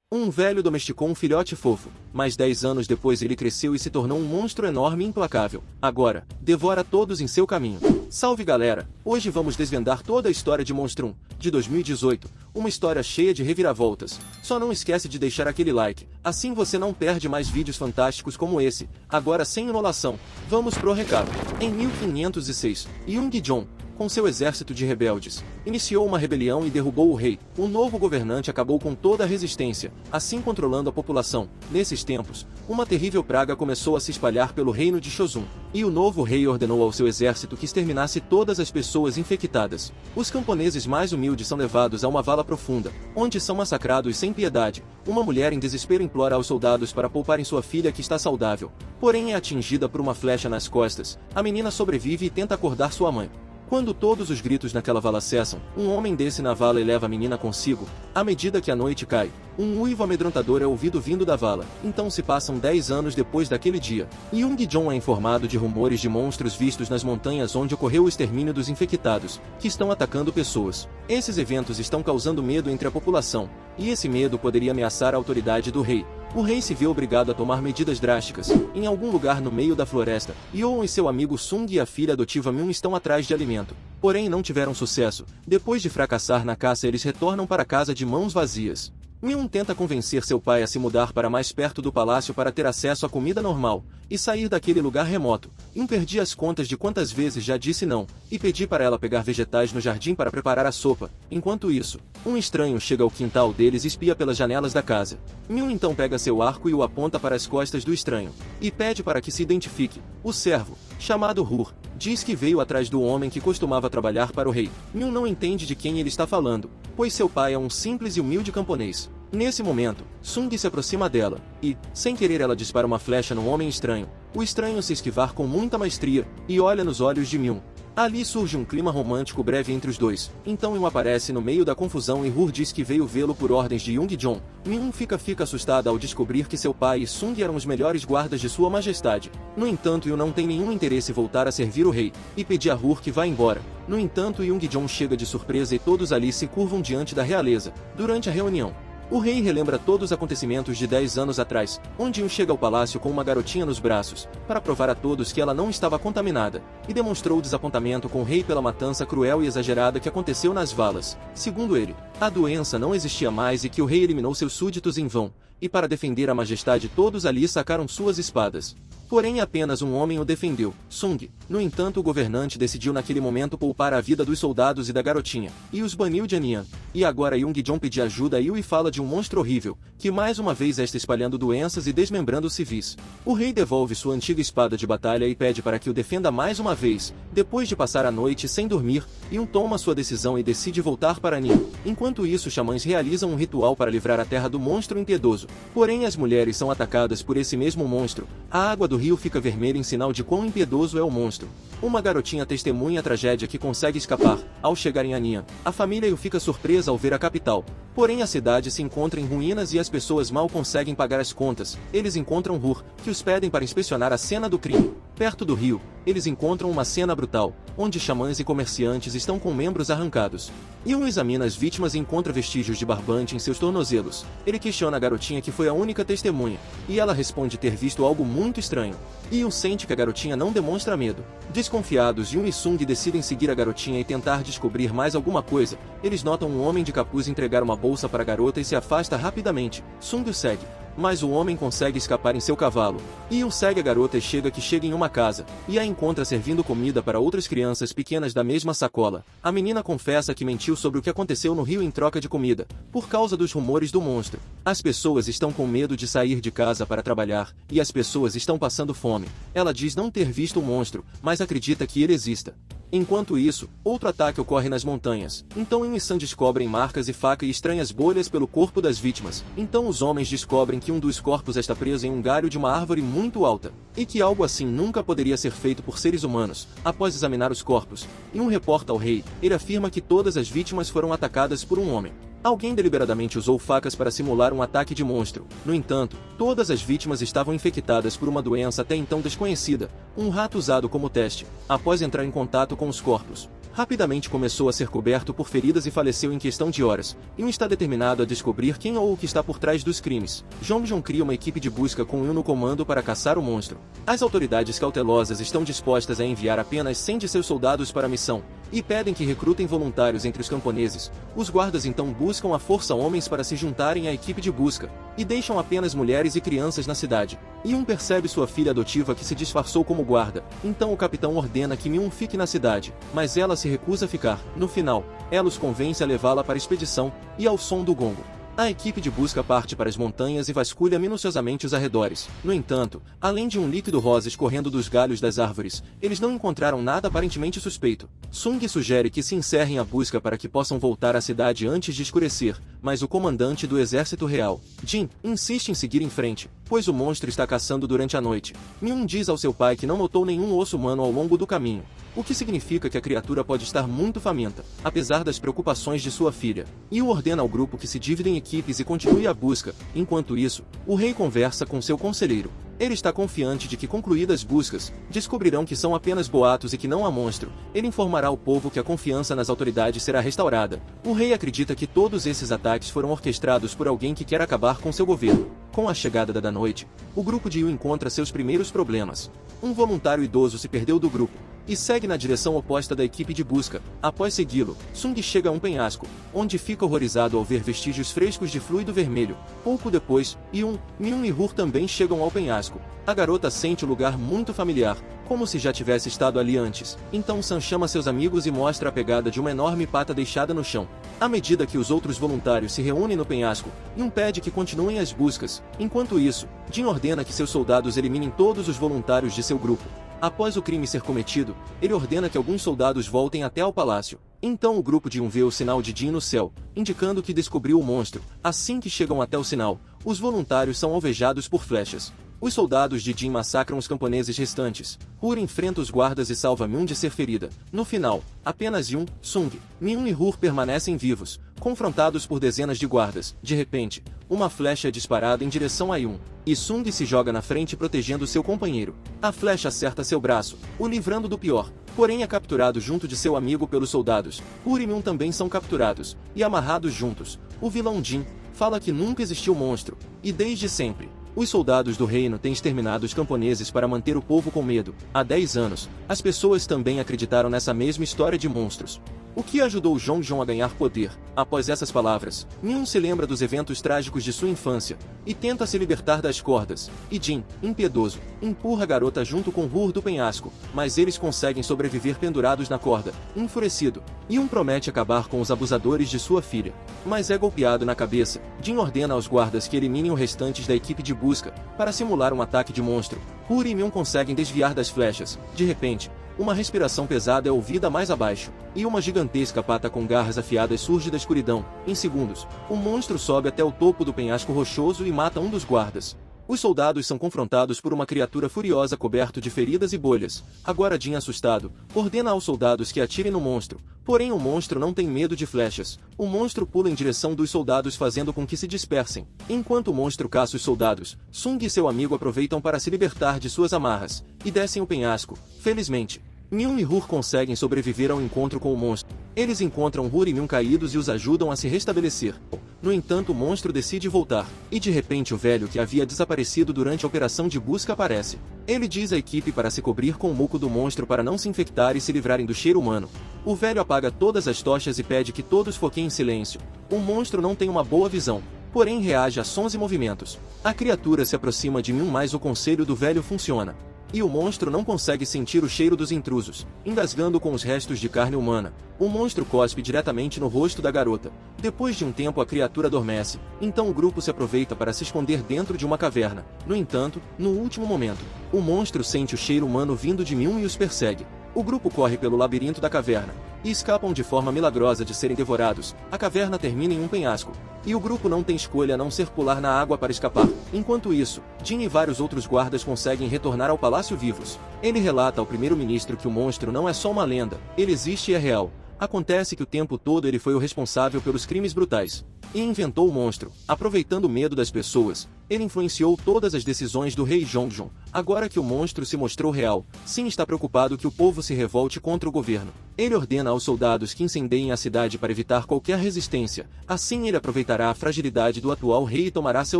Um velho domesticou um filhote fofo, mas 10 anos depois ele cresceu e se tornou um monstro enorme e implacável. Agora, devora todos em seu caminho. Salve galera! Hoje vamos desvendar toda a história de Monstrum, de 2018, uma história cheia de reviravoltas. Só não esquece de deixar aquele like, assim você não perde mais vídeos fantásticos como esse. Agora sem enrolação, vamos pro recado. Em 1506, Yoongi-jong, com seu exército de rebeldes, iniciou uma rebelião e derrubou o rei. O novo governante acabou com toda a resistência, assim controlando a população. Nesses tempos, uma terrível praga começou a se espalhar pelo reino de Chosun, e o novo rei ordenou ao seu exército que exterminasse todas as pessoas infectadas. Os camponeses mais humildes são levados a uma vala profunda, onde são massacrados sem piedade. Uma mulher em desespero implora aos soldados para pouparem sua filha que está saudável, porém é atingida por uma flecha nas costas. A menina sobrevive e tenta acordar sua mãe. Quando todos os gritos naquela vala cessam, um homem desce na vala e leva a menina consigo. À medida que a noite cai, um uivo amedrontador é ouvido vindo da vala. Então se passam 10 anos depois daquele dia. Yoongi-jong é informado de rumores de monstros vistos nas montanhas onde ocorreu o extermínio dos infectados, que estão atacando pessoas. Esses eventos estão causando medo entre a população, e esse medo poderia ameaçar a autoridade do rei. O rei se vê obrigado a tomar medidas drásticas. Em algum lugar no meio da floresta, Yoon e seu amigo Sung e a filha adotiva Myung estão atrás de alimento. Porém não tiveram sucesso. Depois de fracassar na caça, eles retornam para casa de mãos vazias. Myung tenta convencer seu pai a se mudar para mais perto do palácio para ter acesso à comida normal, e sair daquele lugar remoto. Yoon perdi as contas de quantas vezes já disse não, e pedi para ela pegar vegetais no jardim para preparar a sopa. Enquanto isso, um estranho chega ao quintal deles e espia pelas janelas da casa. Myung então pega seu arco e o aponta para as costas do estranho, e pede para que se identifique. O servo, chamado Hur, diz que veio atrás do homem que costumava trabalhar para o rei. Myung não entende de quem ele está falando, pois seu pai é um simples e humilde camponês. Nesse momento, Sung se aproxima dela, e, sem querer ela dispara uma flecha no homem estranho. O estranho se esquivar com muita maestria, e olha nos olhos de Myung. Ali surge um clima romântico breve entre os dois. Então Myung aparece no meio da confusão e Hur diz que veio vê-lo por ordens de Yoongi-jong. Myung fica assustada ao descobrir que seu pai e Sung eram os melhores guardas de sua majestade. No entanto, Yoon não tem nenhum interesse em voltar a servir o rei, e pede a Hur que vá embora. No entanto, Yoongi-jong chega de surpresa e todos ali se curvam diante da realeza. Durante a reunião, o rei relembra todos os acontecimentos de 10 anos atrás, onde Yoon chega ao palácio com uma garotinha nos braços, para provar a todos que ela não estava contaminada, e demonstrou desapontamento com o rei pela matança cruel e exagerada que aconteceu nas valas. Segundo ele, a doença não existia mais e que o rei eliminou seus súditos em vão, e para defender a majestade todos ali sacaram suas espadas. Porém apenas um homem o defendeu, Sung. No entanto, o governante decidiu naquele momento poupar a vida dos soldados e da garotinha, e os baniu de Anian. E agora Yoongi-jong pede ajuda a Yoo e fala de um monstro horrível, que mais uma vez está espalhando doenças e desmembrando civis. O rei devolve sua antiga espada de batalha e pede para que o defenda mais uma vez. Depois de passar a noite sem dormir, Yoon toma sua decisão e decide voltar para Anian. Enquanto isso, os xamãs realizam um ritual para livrar a terra do monstro impiedoso. Porém as mulheres são atacadas por esse mesmo monstro. A água do rio fica vermelha em sinal de quão impiedoso é o monstro. Uma garotinha testemunha a tragédia que consegue escapar. Ao chegar em Anian, a família Yoo fica surpresa ao ver a capital. Porém a cidade se encontra em ruínas e as pessoas mal conseguem pagar as contas. Eles encontram Hur, que os pedem para inspecionar a cena do crime. Perto do rio, eles encontram uma cena brutal, onde xamãs e comerciantes estão com membros arrancados. Yoon examina as vítimas e encontra vestígios de barbante em seus tornozelos. Ele questiona a garotinha que foi a única testemunha, e ela responde ter visto algo muito estranho. Yoon sente que a garotinha não demonstra medo. Desconfiados, Yoon e Sung decidem seguir a garotinha e tentar descobrir mais alguma coisa. Eles notam um homem de capuz entregar uma bolsa para a garota e se afasta rapidamente. Sung o segue, mas o homem consegue escapar em seu cavalo. Yoon segue a garota e chega em uma casa, e a encontra servindo comida para outras crianças pequenas da mesma sacola. A menina confessa que mentiu sobre o que aconteceu no rio em troca de comida, por causa dos rumores do monstro. As pessoas estão com medo de sair de casa para trabalhar, e as pessoas estão passando fome. Ela diz não ter visto o monstro, mas acredita que ele exista. Enquanto isso, outro ataque ocorre nas montanhas. Então Yoon e Sun descobrem marcas e faca e estranhas bolhas pelo corpo das vítimas. Então os homens descobrem que um dos corpos está preso em um galho de uma árvore muito alta, e que algo assim nunca poderia ser feito por seres humanos. Após examinar os corpos, Yoon reporta ao rei. Ele afirma que todas as vítimas foram atacadas por um homem. Alguém deliberadamente usou facas para simular um ataque de monstro. No entanto, todas as vítimas estavam infectadas por uma doença até então desconhecida, um rato usado como teste. Após entrar em contato com os corpos, Rapidamente começou a ser coberto por feridas e faleceu em questão de horas. Yun está determinado a descobrir quem ou o que está por trás dos crimes. Jong-Jong cria uma equipe de busca com Yun no comando para caçar o monstro. As autoridades cautelosas estão dispostas a enviar apenas 100 de seus soldados para a missão, e pedem que recrutem voluntários entre os camponeses. Os guardas então buscam à força homens para se juntarem à equipe de busca, e deixam apenas mulheres e crianças na cidade. Yun percebe sua filha adotiva que se disfarçou como guarda, então o capitão ordena que Myun fique na cidade, mas ela se recusa a ficar. No final, ela os convence a levá-la para a expedição, e ao som do gongo, a equipe de busca parte para as montanhas e vasculha minuciosamente os arredores. No entanto, além de um líquido rosa escorrendo dos galhos das árvores, eles não encontraram nada aparentemente suspeito. Sung sugere que se encerrem a busca para que possam voltar à cidade antes de escurecer, mas o comandante do exército real, Jin, insiste em seguir em frente, pois o monstro está caçando durante a noite. Myun diz ao seu pai que não notou nenhum osso humano ao longo do caminho, o que significa que a criatura pode estar muito faminta, apesar das preocupações de sua filha. E o ordena ao grupo que se divida em equipes e continue a busca. Enquanto isso, o rei conversa com seu conselheiro. Ele está confiante de que, concluídas buscas, descobrirão que são apenas boatos e que não há monstro. Ele informará ao povo que a confiança nas autoridades será restaurada. O rei acredita que todos esses ataques foram orquestrados por alguém que quer acabar com seu governo. Com a chegada da noite, o grupo de Yu encontra seus primeiros problemas. Um voluntário idoso se perdeu do grupo e segue na direção oposta da equipe de busca. Após segui-lo, Sung chega a um penhasco, onde fica horrorizado ao ver vestígios frescos de fluido vermelho. Pouco depois, Myun e Hur também chegam ao penhasco. A garota sente o lugar muito familiar, como se já tivesse estado ali antes. Então San chama seus amigos e mostra a pegada de uma enorme pata deixada no chão. À medida que os outros voluntários se reúnem no penhasco, Yun pede que continuem as buscas. Enquanto isso, Jin ordena que seus soldados eliminem todos os voluntários de seu grupo. Após o crime ser cometido, ele ordena que alguns soldados voltem até ao palácio. Então o grupo de Yun vê o sinal de Jin no céu, indicando que descobriu o monstro. Assim que chegam até o sinal, os voluntários são alvejados por flechas. Os soldados de Jin massacram os camponeses restantes. Hur enfrenta os guardas e salva Myun de ser ferida. No final, apenas Yun, Sung, Myun e Hur permanecem vivos, confrontados por dezenas de guardas. De repente, uma flecha é disparada em direção a Yun, e Sung se joga na frente protegendo seu companheiro. A flecha acerta seu braço, o livrando do pior, porém é capturado junto de seu amigo pelos soldados. Hur e Myun também são capturados, e amarrados juntos. O vilão Jin fala que nunca existiu monstro, e desde sempre, os soldados do reino têm exterminado os camponeses para manter o povo com medo. Há 10 anos, as pessoas também acreditaram nessa mesma história de monstros, o que ajudou Jong-Jong a ganhar poder. Após essas palavras, Myun se lembra dos eventos trágicos de sua infância, e tenta se libertar das cordas, e Jin, impiedoso, empurra a garota junto com Hur do penhasco, mas eles conseguem sobreviver pendurados na corda. Enfurecido, Yun promete acabar com os abusadores de sua filha, mas é golpeado na cabeça. Jin ordena aos guardas que eliminem os restantes da equipe de busca, para simular um ataque de monstro. Hur e Myun conseguem desviar das flechas. De repente, uma respiração pesada é ouvida mais abaixo, e uma gigantesca pata com garras afiadas surge da escuridão. Em segundos, o monstro sobe até o topo do penhasco rochoso e mata um dos guardas. Os soldados são confrontados por uma criatura furiosa coberto de feridas e bolhas. Agora Jin, assustado, ordena aos soldados que atirem no monstro. Porém o monstro não tem medo de flechas. O monstro pula em direção dos soldados fazendo com que se dispersem. Enquanto o monstro caça os soldados, Sung e seu amigo aproveitam para se libertar de suas amarras, e descem o penhasco. Felizmente, Myun e Hur conseguem sobreviver ao encontro com o monstro. Eles encontram Hur e Myun caídos e os ajudam a se restabelecer. No entanto, o monstro decide voltar, e de repente o velho que havia desaparecido durante a operação de busca aparece. Ele diz à equipe para se cobrir com o muco do monstro para não se infectar e se livrarem do cheiro humano. O velho apaga todas as tochas e pede que todos foquem em silêncio. O monstro não tem uma boa visão, porém reage a sons e movimentos. A criatura se aproxima de Myun, mas o conselho do velho funciona, e o monstro não consegue sentir o cheiro dos intrusos. Engasgando com os restos de carne humana, o monstro cospe diretamente no rosto da garota. Depois de um tempo a criatura adormece, então o grupo se aproveita para se esconder dentro de uma caverna. No entanto, no último momento, o monstro sente o cheiro humano vindo de Myun e os persegue. O grupo corre pelo labirinto da caverna, e escapam de forma milagrosa de serem devorados. A caverna termina em um penhasco, e o grupo não tem escolha a não ser pular na água para escapar. Enquanto isso, Jin e vários outros guardas conseguem retornar ao palácio vivos. Ele relata ao primeiro-ministro que o monstro não é só uma lenda, ele existe e é real. Acontece que o tempo todo ele foi o responsável pelos crimes brutais. E inventou o monstro. Aproveitando o medo das pessoas, ele influenciou todas as decisões do rei Jongjong. Agora que o monstro se mostrou real, Sin está preocupado que o povo se revolte contra o governo. Ele ordena aos soldados que incendiem a cidade para evitar qualquer resistência. Assim ele aproveitará a fragilidade do atual rei e tomará seu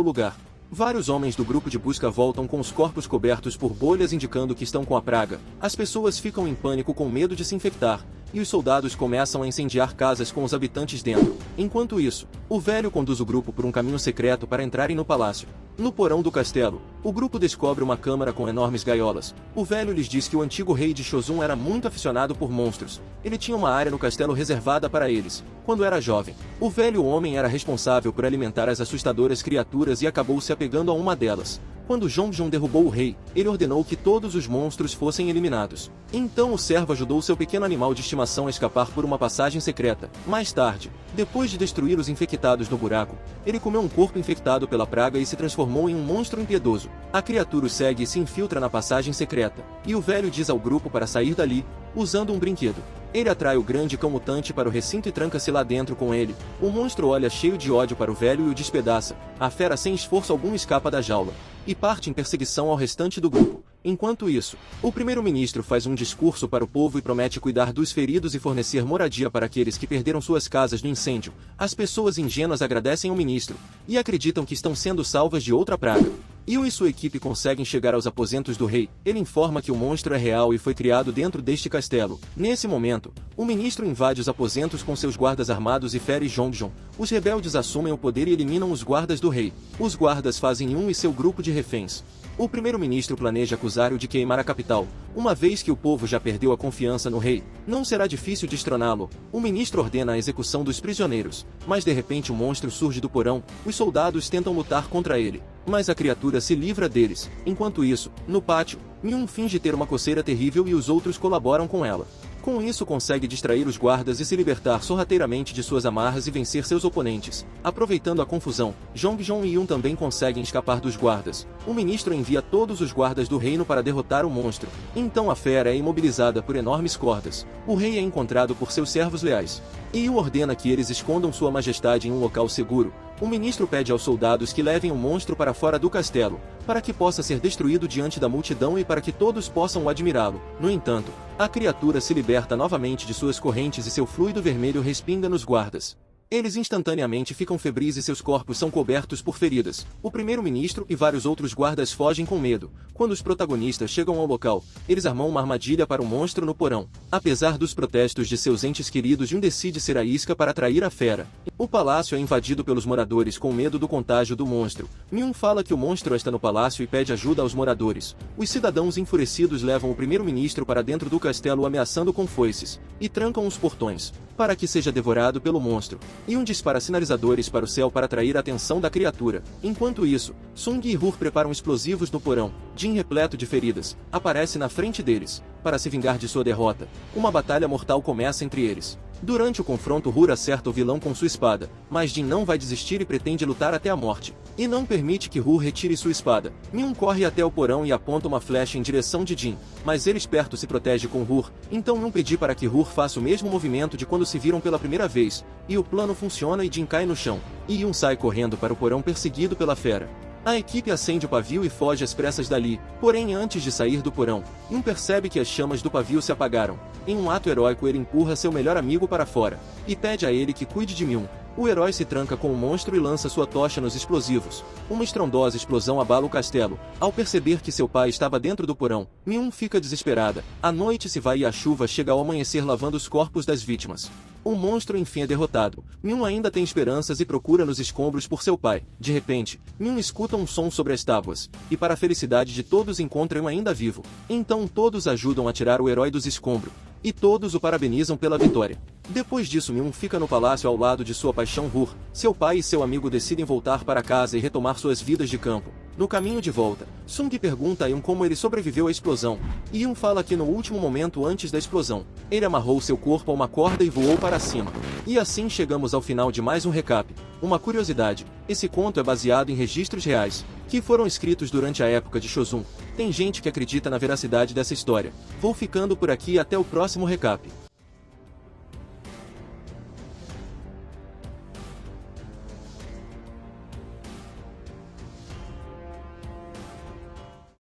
lugar. Vários homens do grupo de busca voltam com os corpos cobertos por bolhas indicando que estão com a praga. As pessoas ficam em pânico com medo de se infectar, e os soldados começam a incendiar casas com os habitantes dentro. Enquanto isso, o velho conduz o grupo por um caminho secreto para entrarem no palácio. No porão do castelo, o grupo descobre uma câmara com enormes gaiolas. O velho lhes diz que o antigo rei de Shozun era muito aficionado por monstros. Ele tinha uma área no castelo reservada para eles. Quando era jovem, o velho homem era responsável por alimentar as assustadoras criaturas e acabou se apegando a uma delas. Quando Jongjong derrubou o rei, ele ordenou que todos os monstros fossem eliminados. Então o servo ajudou seu pequeno animal de estimação a escapar por uma passagem secreta. Mais tarde, depois de destruir os infectados no buraco, ele comeu um corpo infectado pela praga e se transformou em um monstro impiedoso. A criatura o segue e se infiltra na passagem secreta, e o velho diz ao grupo para sair dali, usando um brinquedo. Ele atrai o grande cão mutante para o recinto e tranca-se lá dentro com ele. O monstro olha cheio de ódio para o velho e o despedaça. A fera sem esforço algum escapa da jaula e parte em perseguição ao restante do grupo. Enquanto isso, o primeiro-ministro faz um discurso para o povo e promete cuidar dos feridos e fornecer moradia para aqueles que perderam suas casas no incêndio. As pessoas ingênuas agradecem ao ministro e acreditam que estão sendo salvas de outra praga. Yu e sua equipe conseguem chegar aos aposentos do rei. Ele informa que o monstro é real e foi criado dentro deste castelo. Nesse momento, o ministro invade os aposentos com seus guardas armados e fere Jongjong. Os rebeldes assumem o poder e eliminam os guardas do rei. Os guardas fazem e seu grupo de reféns. O primeiro-ministro planeja acusar-o de queimar a capital. Uma vez que o povo já perdeu a confiança no rei, não será difícil destroná-lo. O ministro ordena a execução dos prisioneiros, mas de repente um monstro surge do porão. Os soldados tentam lutar contra ele, mas a criatura se livra deles. Enquanto isso, no pátio, Myung finge ter uma coceira terrível e os outros colaboram com ela. Com isso consegue distrair os guardas e se libertar sorrateiramente de suas amarras e vencer seus oponentes. Aproveitando a confusão, Jongjong e Yun também conseguem escapar dos guardas. O ministro envia todos os guardas do reino para derrotar o monstro. Então a fera é imobilizada por enormes cordas. O rei é encontrado por seus servos leais. E Yun ordena que eles escondam sua majestade em um local seguro. O ministro pede aos soldados que levem o monstro para fora do castelo, para que possa ser destruído diante da multidão e para que todos possam admirá-lo. No entanto, a criatura se liberta novamente de suas correntes e seu fluido vermelho respinga nos guardas. Eles instantaneamente ficam febris e seus corpos são cobertos por feridas. O primeiro-ministro e vários outros guardas fogem com medo. Quando os protagonistas chegam ao local, eles armam uma armadilha para o monstro no porão. Apesar dos protestos de seus entes queridos, Jun decide ser a isca para atrair a fera. O palácio é invadido pelos moradores com medo do contágio do monstro. Myung fala que o monstro está no palácio e pede ajuda aos moradores. Os cidadãos enfurecidos levam o primeiro-ministro para dentro do castelo ameaçando com foices, e trancam os portões, para que seja devorado pelo monstro. Yun dispara sinalizadores para o céu para atrair a atenção da criatura. Enquanto isso, Sung e Hur preparam explosivos no porão. Jin, repleto de feridas, aparece na frente deles. Para se vingar de sua derrota, uma batalha mortal começa entre eles. Durante o confronto, Hur acerta o vilão com sua espada, mas Jin não vai desistir e pretende lutar até a morte. E não permite que Hur retire sua espada. Myung corre até o porão e aponta uma flecha em direção de Jin, mas ele esperto se protege com Hur. Então Myung pede para que Hur faça o mesmo movimento de quando se viram pela primeira vez, e o plano funciona e Jin cai no chão. E Yun sai correndo para o porão perseguido pela fera. A equipe acende o pavio e foge às pressas dali, porém antes de sair do porão, Yun percebe que as chamas do pavio se apagaram. Em um ato heróico ele empurra seu melhor amigo para fora, e pede a ele que cuide de Myung. O herói se tranca com o monstro e lança sua tocha nos explosivos. Uma estrondosa explosão abala o castelo. Ao perceber que seu pai estava dentro do porão, Myung fica desesperada. A noite se vai e a chuva chega ao amanhecer lavando os corpos das vítimas. O monstro enfim é derrotado. Myung ainda tem esperanças e procura nos escombros por seu pai. De repente, Myung escuta um som sobre as tábuas, e para a felicidade de todos encontra-o ainda vivo. Então todos ajudam a tirar o herói dos escombros, e todos o parabenizam pela vitória. Depois disso, Myung fica no palácio ao lado de sua paixão Hur. Seu pai e seu amigo decidem voltar para casa e retomar suas vidas de campo. No caminho de volta, Sung pergunta a Yun como ele sobreviveu à explosão, e Yun fala que no último momento antes da explosão, ele amarrou seu corpo a uma corda e voou para cima. E assim chegamos ao final de mais um recap. Uma curiosidade, esse conto é baseado em registros reais, que foram escritos durante a época de Shozun. Tem gente que acredita na veracidade dessa história. Vou ficando por aqui e até o próximo recap.